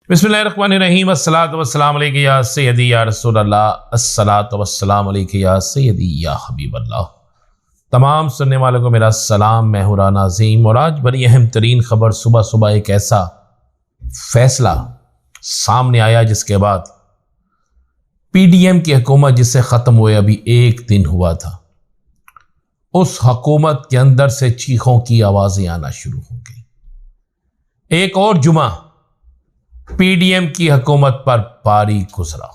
बिस्मिल्लाहिर्रहमानिर्रहीम अस्सलातु वस्सलामु अलैका या सय्यदी या रसूल अल्लाह, अस्सलातु वस्सलामु अलैका या सय्यदी या हबीब अल्लाह। तमाम सुनने वालों को मेरा सलाम। मैं हूं राना अज़ीम और आज बड़ी अहम तरीन खबर, सुबह सुबह एक ऐसा फैसला सामने आया जिसके बाद PDM की हुकूमत जिससे ख़त्म हुए अभी एक दिन हुआ था, उस हुकूमत के अंदर से चीखों की आवाज़ें आना शुरू हो गई। एक और जुमा PDM की हुकूमत पर भारी गुजरा।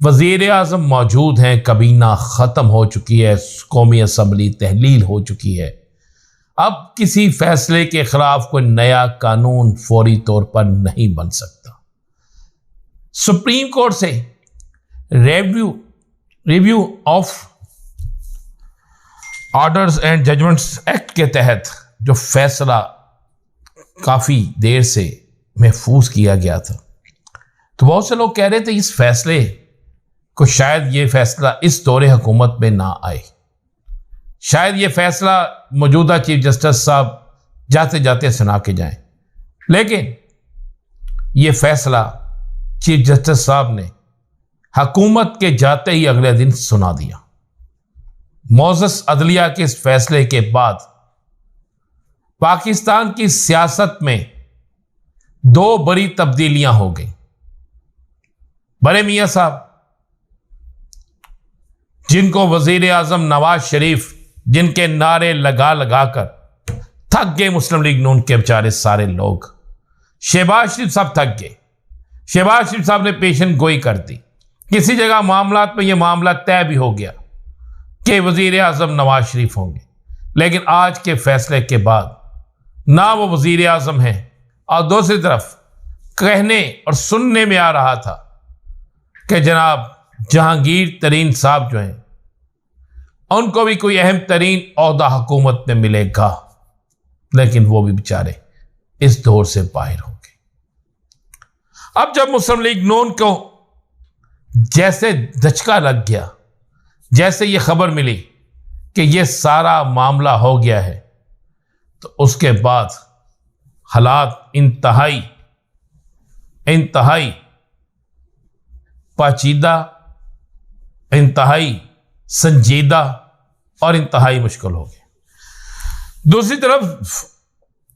वजीर आज़म मौजूद हैं, कबीना ख़त्म हो चुकी है, कौमी असम्बली तहलील हो चुकी है। अब किसी फैसले के खिलाफ कोई नया कानून फौरी तौर पर नहीं बन सकता। सुप्रीम कोर्ट से review of orders and judgments act के तहत जो फैसला काफ़ी देर से महफूज किया गया था, तो बहुत से लोग कह रहे थे इस फैसले को शायद ये फैसला इस दौरे हुकूमत में ना आए, शायद ये फैसला मौजूदा चीफ जस्टिस साहब जाते जाते सुना के जाएं। लेकिन ये फैसला चीफ जस्टिस साहब ने हुकूमत के जाते ही अगले दिन सुना दिया। मोअज़्ज़ज़ अदलिया के इस फैसले के बाद पाकिस्तान की सियासत में दो बड़ी तब्दीलियां हो गई। बड़े मियां साहब, जिनको वजीर आजम नवाज शरीफ, जिनके नारे लगा लगा कर थक गए मुस्लिम लीग नून के बेचारे सारे लोग, शहबाज शरीफ साहब थक गए। शहबाज शरीफ साहब ने पेशन गोई कर दी। किसी जगह मामलात में यह मामला तय भी हो गया कि वजीर आजम नवाज शरीफ होंगे, लेकिन आज के फैसले के बाद ना वो वजीर आजम हैं और दूसरी तरफ कहने और सुनने में आ रहा था कि जनाब जहांगीर तरीन साहब जो हैं उनको भी कोई अहम तरीन ओहदा हुकूमत में मिलेगा, लेकिन वो भी बेचारे इस दौर से बाहर हो गए। अब जब मुस्लिम लीग नून को जैसे धचका लग गया, जैसे ये खबर मिली कि ये सारा मामला हो गया है, तो उसके बाद हालात इंतहाई पेचीदा, इंतहाई संजीदा और इंतहाई मुश्किल हो गए। दूसरी तरफ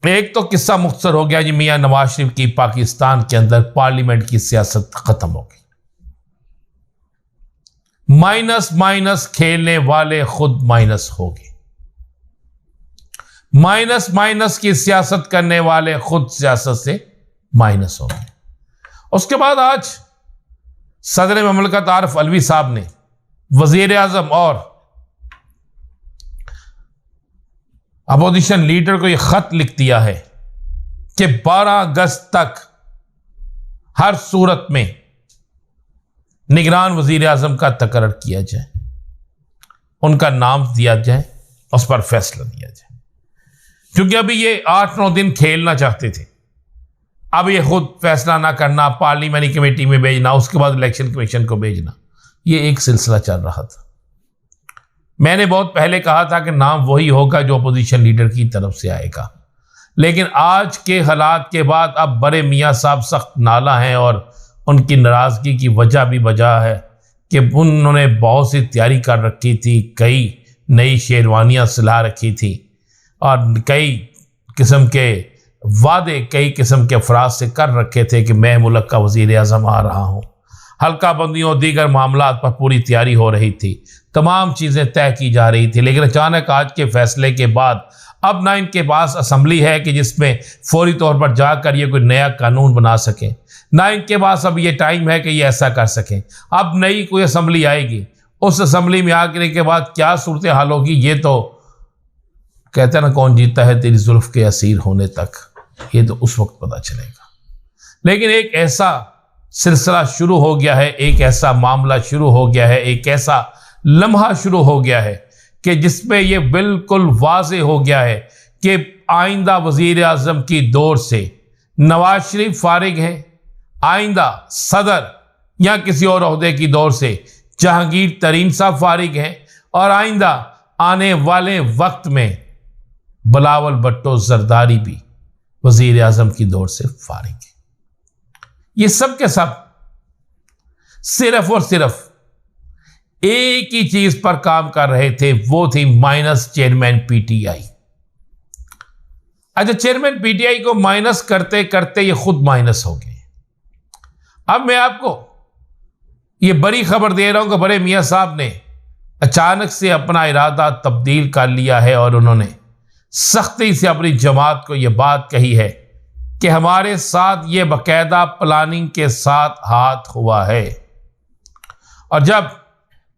एक तो किस्सा मुख्तसर हो गया जी, मियां नवाज शरीफ की पाकिस्तान के अंदर पार्लियामेंट की सियासत खत्म हो गई। माइनस खेलने वाले खुद माइनस हो गए। माइनस की सियासत करने वाले खुद सियासत से माइनस हो गए। उसके बाद आज सदर ममलकत आरिफ अलवी साहब ने वजीर आजम और अपोजिशन लीडर को यह खत लिख दिया है कि 12 अगस्त तक हर सूरत में निगरान वजीर आजम का तकर्रर किया जाए, उनका नाम दिया जाए, उस पर फैसला दिया जाए। क्योंकि अभी ये 8-9 दिन खेलना चाहते थे, अब ये खुद फैसला ना करना, पार्लियामेंट्री कमेटी में भेजना, उसके बाद इलेक्शन कमीशन को भेजना, ये एक सिलसिला चल रहा था। मैंने बहुत पहले कहा था कि नाम वही होगा जो अपोजिशन लीडर की तरफ से आएगा, लेकिन आज के हालात के बाद अब बड़े मियाँ साहब सख्त नाला हैं और उनकी नाराज़गी की वजह भी वजह है कि उन्होंने बहुत सी तैयारी कर रखी थी, कई नई शेरवानियाँ सिला रखी थी और कई किस्म के वादे कई किस्म के अफराज से कर रखे थे कि मैं मुल्क का वज़ीर आज़म आ रहा हूँ। हल्का बंदियों दीगर मामलात पर पूरी तैयारी हो रही थी, तमाम चीज़ें तय की जा रही थी, लेकिन अचानक आज के फैसले के बाद अब ना इनके पास असम्बली है कि जिसमें फौरी तौर पर जाकर ये कोई नया कानून बना सकें, ना इनके पास अब ये टाइम है कि ये ऐसा कर सकें। अब नई कोई असम्बली आएगी, उस असम्बली में आने के बाद क्या सूरत हाल होगी, ये तो कहते हैं ना, कौन जीता है तेरी जुल्फ के असीर होने तक, ये तो उस वक्त पता चलेगा। लेकिन एक ऐसा सिलसिला शुरू हो गया है, एक ऐसा मामला शुरू हो गया है, एक ऐसा लम्हा शुरू हो गया है कि जिसमें ये बिल्कुल वाज़े हो गया है कि आइंदा वज़ीर आज़म की दौर से नवाज शरीफ फारिग हैं, आइंदा सदर या किसी और ओहदे की दौर से जहांगीर तरीन साहब फारिग हैं, और आइंदा आने वाले वक्त में बिलावल भुट्टो जरदारी भी वजीर आजम की दौर से फारिग है। ये सब के सब सिर्फ और सिर्फ एक ही चीज पर काम कर रहे थे, वो थी माइनस चेयरमैन पीटीआई। अच्छा, चेयरमैन पीटीआई को माइनस करते करते ये खुद माइनस हो गए। अब मैं आपको ये बड़ी खबर दे रहा हूं कि बड़े मियां साहब ने अचानक से अपना इरादा तब्दील कर लिया है और उन्होंने सख्ती से अपनी जमात को यह बात कही है कि हमारे साथ ये बाकायदा प्लानिंग के साथ हाथ हुआ है, और जब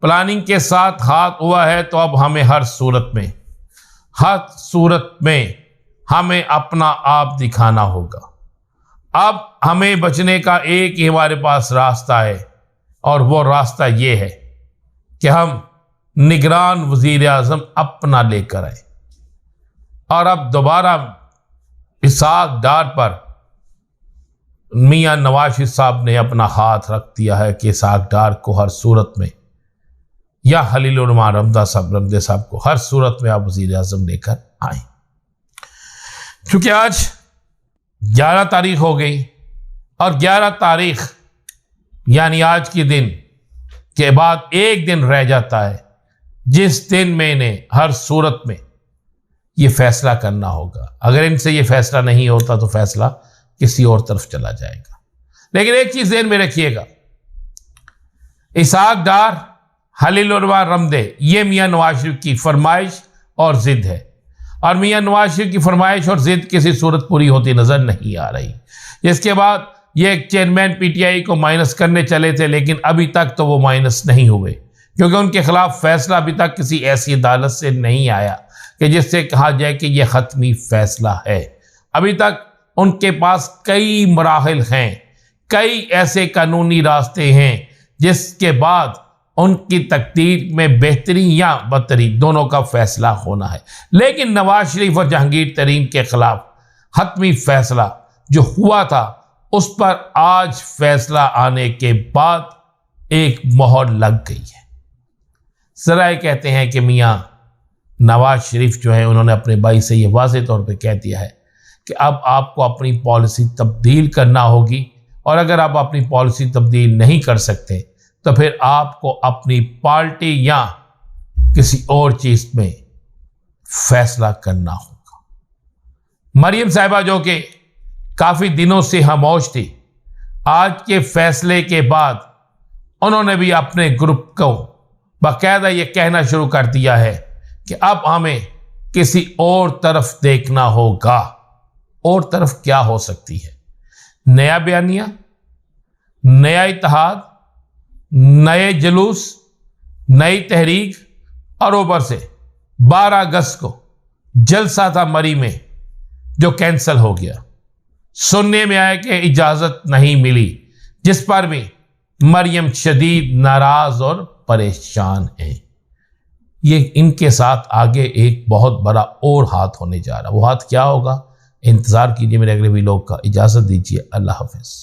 प्लानिंग के साथ हाथ हुआ है तो अब हमें हर सूरत में हमें अपना आप दिखाना होगा। अब हमें बचने का एक ही हमारे पास रास्ता है, और वो रास्ता ये है कि हम निगरान वजीर आज़म अपना लेकर आए। और अब दोबारा इसहाक डार पर मियां नवाज शरीफ साहब ने अपना हाथ रख दिया है कि इसहाक डार को हर सूरत में, या खलीलुर्रहमान रमदे साहब को हर सूरत में आप वजीर आज़म लेकर आए। क्योंकि आज 11 तारीख हो गई, और 11 तारीख यानी आज के दिन के बाद एक दिन रह जाता है जिस दिन में इन्हें हर सूरत में ये फैसला करना होगा। अगर इनसे ये फैसला नहीं होता तो फैसला किसी और तरफ चला जाएगा। लेकिन एक चीज ध्यान में रखिएगा, इसहाक डार, खलीलुर्रहमान रमदे, ये मियां नवाज शरीफ की फरमाइश और जिद है, और मियां नवाज शरीफ की फरमाइश और जिद किसी सूरत पूरी होती नजर नहीं आ रही। इसके बाद ये चेयरमैन पीटीआई को माइनस करने चले थे, लेकिन अभी तक तो वो माइनस नहीं हुए, क्योंकि उनके खिलाफ फैसला अभी तक किसी ऐसी अदालत से नहीं आया कि जिससे कहा जाए कि यह खत्मी फैसला है। अभी तक उनके पास कई मराहिल हैं, कई ऐसे कानूनी रास्ते हैं जिसके बाद उनकी तकदीर में बेहतरी या बदतरी दोनों का फैसला होना है। लेकिन नवाज शरीफ और जहांगीर तरीन के खिलाफ हतमी फैसला जो हुआ था, उस पर आज फैसला आने के बाद एक मोहर लग गई है। जरा कहते हैं कि मियां नवाज शरीफ जो है, उन्होंने अपने भाई से ये वाज़ेह तौर पे कह दिया है कि अब आपको अपनी पॉलिसी तब्दील करना होगी, और अगर आप अपनी पॉलिसी तब्दील नहीं कर सकते तो फिर आपको अपनी पार्टी या किसी और चीज में फैसला करना होगा। मरियम साहिबा जो कि काफी दिनों से खामोश थी, आज के फैसले के बाद उन्होंने भी अपने ग्रुप को बाकायदा ये कहना शुरू कर दिया है कि अब हमें किसी और तरफ देखना होगा। और तरफ क्या हो सकती है? नया बयानिया, नया इत्तेहाद, नए जुलूस, नई तहरीक, और ऊपर से 12 अगस्त को जलसा था मरी में जो कैंसिल हो गया। सुनने में आया कि इजाजत नहीं मिली, जिस पर भी मरियम शदीद नाराज और परेशान है। ये इनके साथ आगे एक बहुत बड़ा और हाथ होने जा रहा है। वो हाथ क्या होगा? इंतजार कीजिए मेरे अगले वीडियो का। इजाजत दीजिए, अल्लाह हाफिज।